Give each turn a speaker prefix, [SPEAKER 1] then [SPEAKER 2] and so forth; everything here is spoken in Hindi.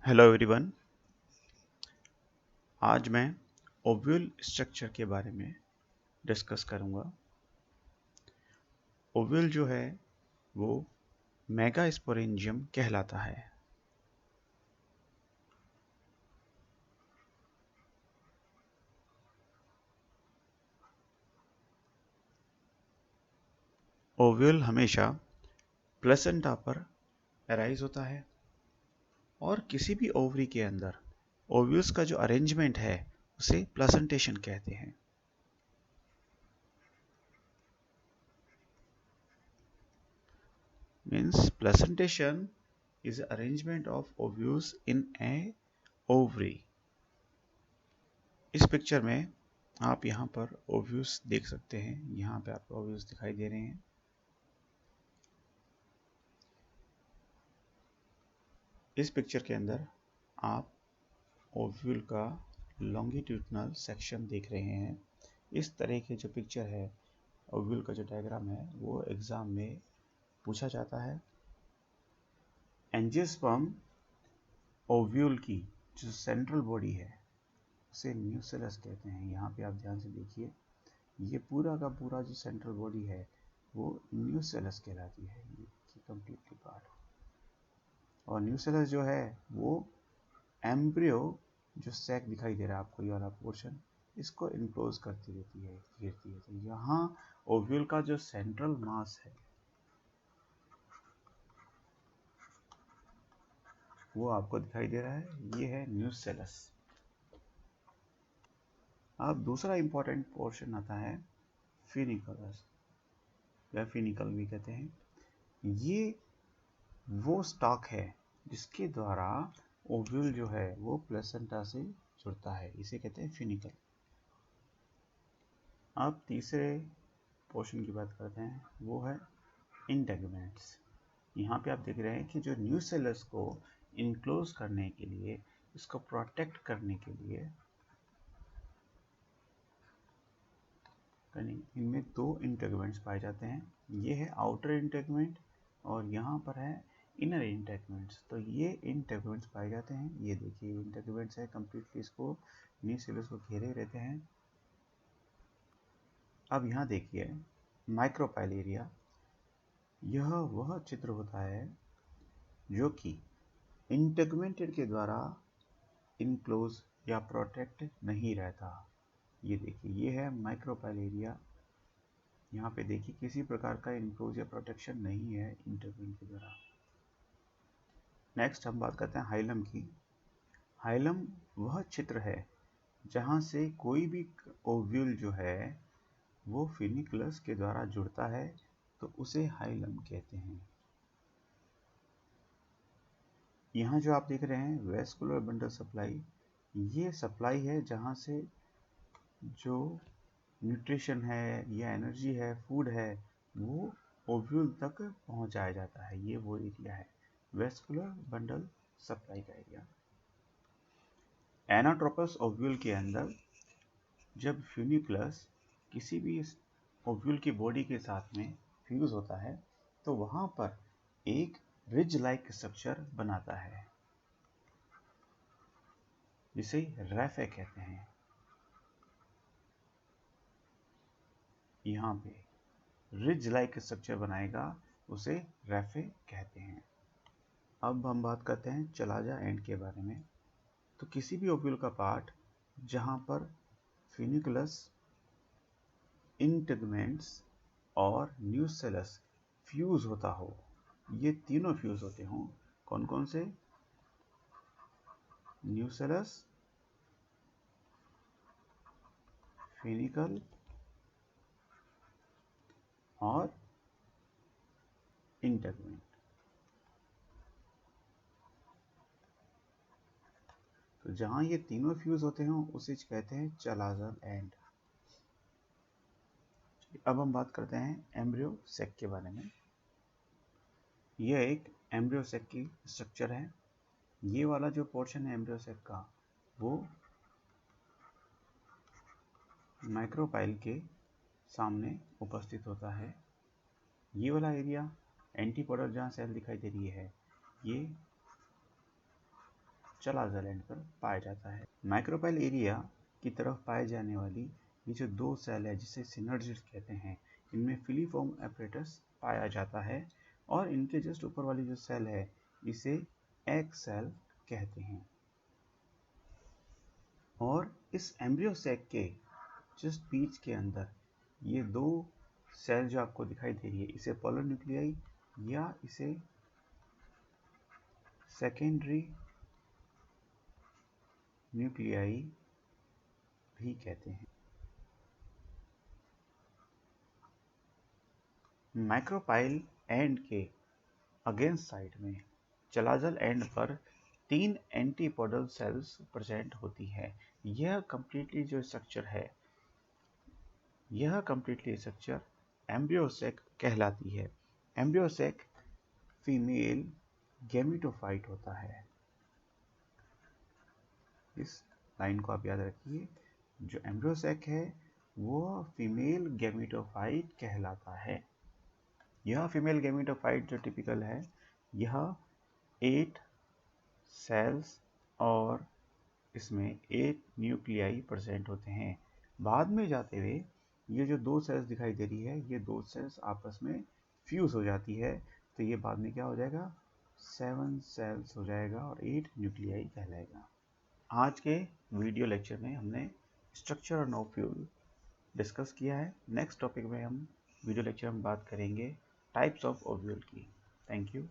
[SPEAKER 1] Hello everyone. आज मैं ओव्यूल स्ट्रक्चर के बारे में डिस्कस करूंगा। ओव्यूल जो है वो मेगास्पोरेंजियम कहलाता है। ओव्यूल हमेशा प्लेसेंटा पर अराइज होता है और किसी भी ओवरी के अंदर ओव्यूल्स का जो अरेंजमेंट है उसे प्लेसेंटेशन कहते हैं। Means placentation is the arrangement of ovules in a ovary। इस पिक्चर में आप यहाँ पर ओव्यूल्स देख सकते हैं। यहाँ पे आपको ओव्यूल्स दिखाई दे रहे हैं। इस पिक्चर के अंदर आप ओव्यूल का लॉन्गिट्यूडनल सेक्शन देख रहे हैं। इस तरह के जो पिक्चर है, ओव्यूल का जो डायग्राम है, वो एग्जाम में पूछा जाता है। एंजियोस्पर्म ओव्यूल की जो सेंट्रल बॉडी है उसे न्यूसेलस कहते हैं। यहाँ पे आप ध्यान से देखिए, ये पूरा का पूरा जो सेंट्रल बॉडी है वो न्यूसेलस कहलाती है। ये कंप्लीटली पार्ट। और न्यूसेलस जो है वो एम्ब्रियो जो सैक दिखाई दे रहा है आपको, ये वाला पोर्शन, इसको इनक्लोज करती रहती है, घेरती है। तो यहाँ ओव्यूल का जो सेंट्रल मास है वो आपको दिखाई दे रहा है, ये है न्यूसेलस। अब दूसरा इंपॉर्टेंट पोर्शन आता है फिनिकलस, या फिनिकल भी कहते हैं। ये वो स्टॉक है जिसके द्वारा ओव्यूल जो है वो प्लेसेंटा से जुड़ता है, इसे कहते हैं फिनिकल। अब तीसरे पोर्शन की बात करते हैं, वो है इंटेगुमेंट्स। यहाँ पे आप देख रहे हैं कि जो न्यूसेलस को इनक्लोज करने के लिए, इसको प्रोटेक्ट करने के लिए, इनमें दो इंटेगुमेंट्स पाए जाते हैं। ये है आउटर इंटेगुमेंट और यहाँ पर है इनर इंटेगुमेंट्स। तो ये इंटेगुमेंट्स पाए जाते हैं। ये देखिए इंटेगुमेंट्स है, कंप्लीटली इसको न्यूसेलस को घेरे रहते हैं। अब यहाँ देखिए माइक्रोपाइलेरिया, यह वह चित्र होता है जो कि इंटेगुमेंटेड के द्वारा इनक्लोज या प्रोटेक्ट नहीं रहता। ये देखिए, ये है माइक्रोपाइलेरिया। यहाँ पे देखिए किसी प्रकार का इनक्लोज या प्रोटेक्शन नहीं है इंटेगुमेंट के द्वारा। नेक्स्ट हम बात करते हैं हाइलम की। हाइलम वह चित्र है जहाँ से कोई भी ओव्यूल जो है वो फिनिकुलस के द्वारा जुड़ता है, तो उसे हाइलम कहते हैं। यहाँ जो आप देख रहे हैं वेस्कुलर बंडल सप्लाई, ये सप्लाई है जहाँ से जो न्यूट्रिशन है या एनर्जी है, फूड है, वो ओव्यूल तक पहुँचाया जाता है। ये वो एरिया है वेस्कुलर बंडल सप्लाई का एरिया। एनाट्रोपस ओव्यूल के अंदर जब फ्यूनिकुलस किसी भी ओव्यूल की बॉडी के साथ में फ्यूज होता है तो वहाँ पर एक रिज लाइक स्ट्रक्चर बनाता है, जिसे रैफे कहते हैं। यहाँ पे रिज लाइक स्ट्रक्चर बनाएगा, उसे रैफे कहते हैं। अब हम बात करते हैं चलाजा एंड के बारे में। तो किसी भी ओव्यूल का पार्ट जहाँ पर फिनिकुलस, इंटेगुमेंट्स और न्यूसेलस फ्यूज होता हो, ये तीनों फ्यूज होते हों, कौन कौन से? न्यूसेलस, फिनिकल और इंटेगुमेंट। तो जहां ये तीनों फ्यूज होते हैं उसे कहते हैं चलाजल एंड। अब हम बात करते हैं एम्ब्रियो सेक के बारे में। यह एक एम्ब्रियो सेक की स्ट्रक्चर है। ये वाला जो पोर्शन है एम्ब्रियो सेक का, वो माइक्रोपाइल के सामने उपस्थित होता है। ये वाला एरिया एंटीपोडल जहाँ सेल दिखाई दे रही है, ये चलाज़ल एंड पर पाया जाता है। माइक्रोपाइल एरिया की तरफ पाए जाने वाली ये जो दो सेल है जिसे सिनर्जिड कहते हैं, इनमें फिलीफॉर्म एपरेटस पाया जाता है और इनके जस्ट ऊपर वाली जो सेल है इसे एग सेल कहते हैं। और इस एम्ब्रियो सैक के जस्ट बीच के अंदर ये दो सेल जो आपको दिखाई दे रही है, इसे पोलर न्यूक्लियाई या इसे सेकेंडरी न्यूक्लियाई भी कहते हैं। माइक्रोपाइल एंड के अगेंस्ट साइड में चलाज़ल एंड पर 3 एंटीपोडल सेल्स प्रेजेंट होती है। यह कंप्लीटली जो स्ट्रक्चर है, यह कंप्लीटली स्ट्रक्चर एम्ब्रियो सैक कहलाती है। एम्ब्रियो सैक फीमेल गैमेटोफाइट होता है। इस लाइन को आप याद रखिए, जो एम्ब्रियो सैक है वो फीमेल गैमेटोफाइट कहलाता है। यह फीमेल गैमेटोफाइट जो टिपिकल है, यह 8 सेल्स और इसमें 8 न्यूक्लियाई प्रेजेंट होते हैं। बाद में जाते हुए ये जो दो सेल्स दिखाई दे रही है, ये दो सेल्स आपस में फ्यूज हो जाती है, तो ये बाद में क्या हो जाएगा, 7 सेल्स हो जाएगा और 8 न्यूक्लियाई कहलाएगा। आज के वीडियो लेक्चर में हमने स्ट्रक्चर ऑफ ओव्यूल डिस्कस किया है। नेक्स्ट टॉपिक में हम वीडियो लेक्चर में बात करेंगे टाइप्स ऑफ ओव्यूल की। Thank you.